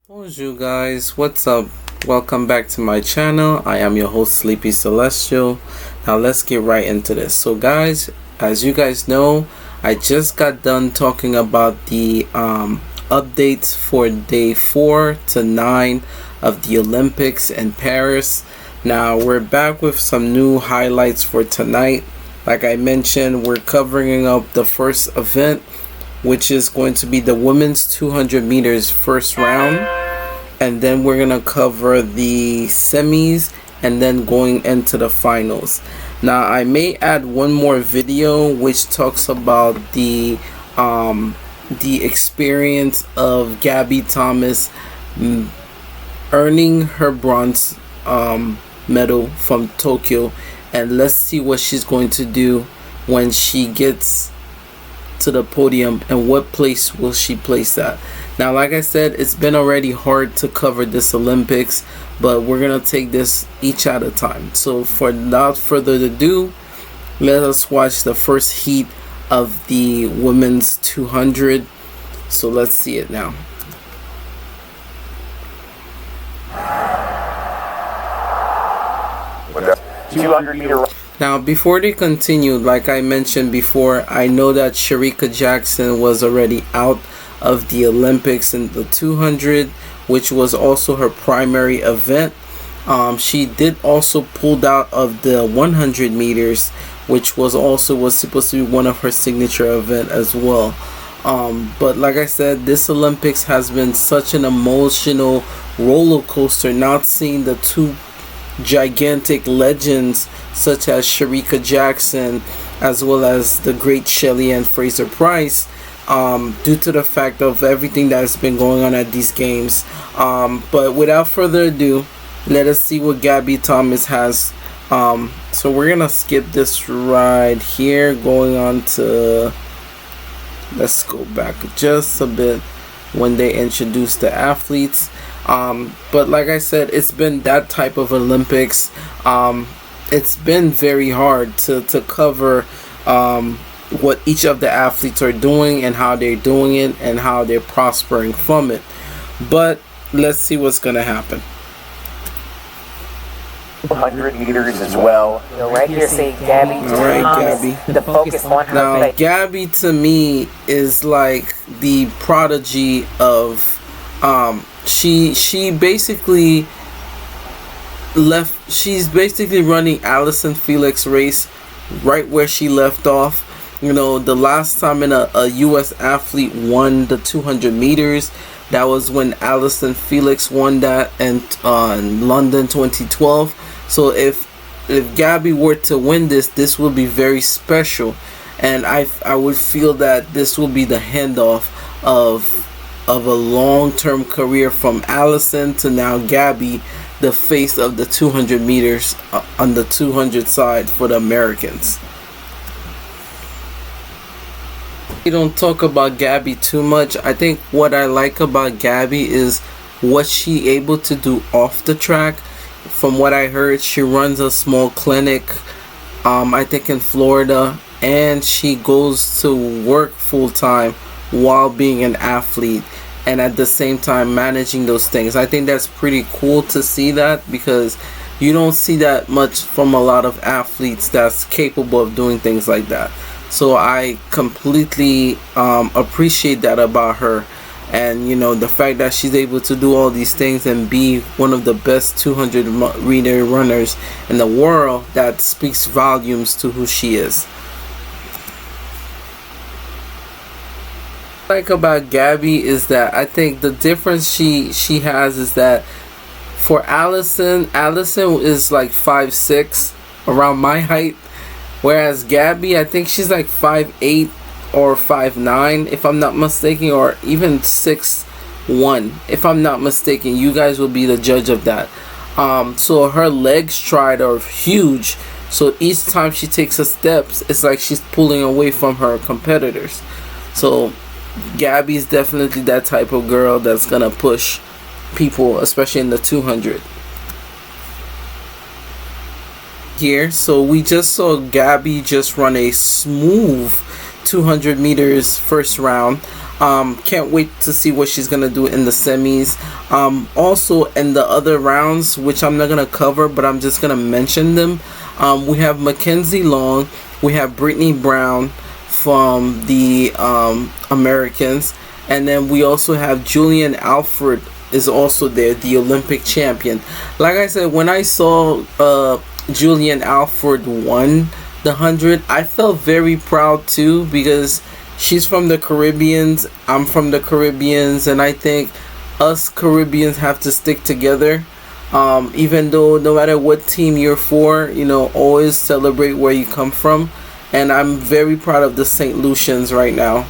Bonjour guys, what's up? Welcome back to my channel. I am your host Sleepy Celestial. Now let's get right into this. So guys, as you guys know, I just got done talking about the updates for day 4 to 9 of the Olympics in Paris. Now we're back with some new highlights for tonight. Like I mentioned, we're covering up the first event, which is going to be the women's 200 meters first round, and then we're gonna cover the semis and then going into the finals. Now I may add one more video which talks about the experience of Gabby Thomas earning her bronze medal from Tokyo, and let's see what she's going to do when she gets to the podium and what place will she place at. Now like I said, it's been already hard to cover this Olympics, but we're gonna take this each at a time. So for without further ado, let us watch the first heat of the women's 200. So let's see it now. With the 200 meter. Now before they continue, like I mentioned before, I know that Shericka Jackson was already out of the Olympics in the 200, which was also her primary event. She did also pulled out of the 100 meters, which was supposed to be one of her signature event as well. But like I said, this Olympics has been such an emotional roller coaster, not seeing the two gigantic legends such as Shericka Jackson as well as the great Shelley and Fraser Price, due to the fact of everything that has been going on at these games. But without further ado, let us see what Gabby Thomas has. So we're gonna skip this right here, going on to, let's go back just a bit when they introduce the athletes. But like I said, it's been that type of Olympics. It's been very hard to cover what each of the athletes are doing and how they're doing it and how they're prospering from it. But let's see what's gonna happen. 100 meters as well. Right here, say Gabby Thomas. All right, Gabby. The focus on her Now, face. Gabby to me is like the prodigy of she basically left. She's basically running Allyson Felix race right where she left off. You know, the last time a U.S. athlete won the 200 meters, that was when Allyson Felix won that in London 2012. So if Gabby were to win this would be very special, and I would feel that this will be the handoff of a long-term career from Allyson to now Gabby, the face of the 200 meters on the 200 side for the Americans. We don't talk about Gabby too much. I think what I like about Gabby is what she able to do off the track. From what I heard, she runs a small clinic, I think in Florida, and she goes to work full-time while being an athlete and at the same time managing those things. I think that's pretty cool to see that, because you don't see that much from a lot of athletes that's capable of doing things like that. So I completely appreciate that about her, and you know, the fact that she's able to do all these things and be one of the best 200 meter runners in the world, that speaks volumes to who she is. What I like about Gabby is that I think the difference she has is that for Allyson is like 5'6", around my height, whereas Gabby, I think she's like 5'8" or 5'9", if I'm not mistaken, or even 6'1", if I'm not mistaken. You guys will be the judge of that. So her leg stride are huge, so each time she takes a steps, it's like she's pulling away from her competitors. So Gabby is definitely that type of girl that's gonna push people, especially in the 200. Here, so we just saw Gabby just run a smooth 200 meters first round. Can't wait to see what she's gonna do in the semis. Also in the other rounds, which I'm not gonna cover, but I'm just gonna mention them. We have Mackenzie Long, we have Brittany Brown from the Americans, and then we also have Julian Alford is also there, the Olympic champion. Like I said, when I saw Julian Alford won the 100, I felt very proud too, because she's from the Caribbean, I'm from the Caribbean, and I think us Caribbeans have to stick together. Even though no matter what team you're for, you know, always celebrate where you come from. And I'm very proud of the St. Lucians right now.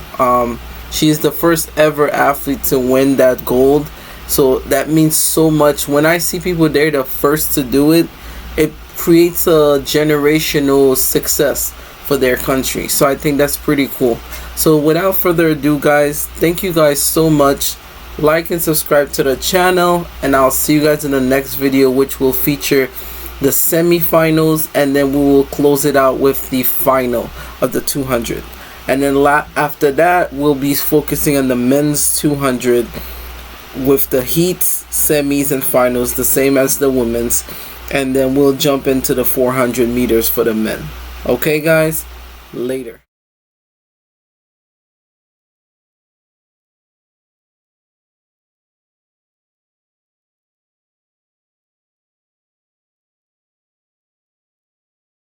She's the first ever athlete to win that gold, so that means so much. When I see people there the first to do it, it creates a generational success for their country. So I think that's pretty cool. So without further ado, guys, thank you guys so much. Like and subscribe to the channel, and I'll see you guys in the next video, which will feature the semifinals, and then we will close it out with the final of the 200. And then after that, we'll be focusing on the men's 200 with the heats, semis, and finals, the same as the women's. And then we'll jump into the 400 meters for the men. Okay, guys? Later.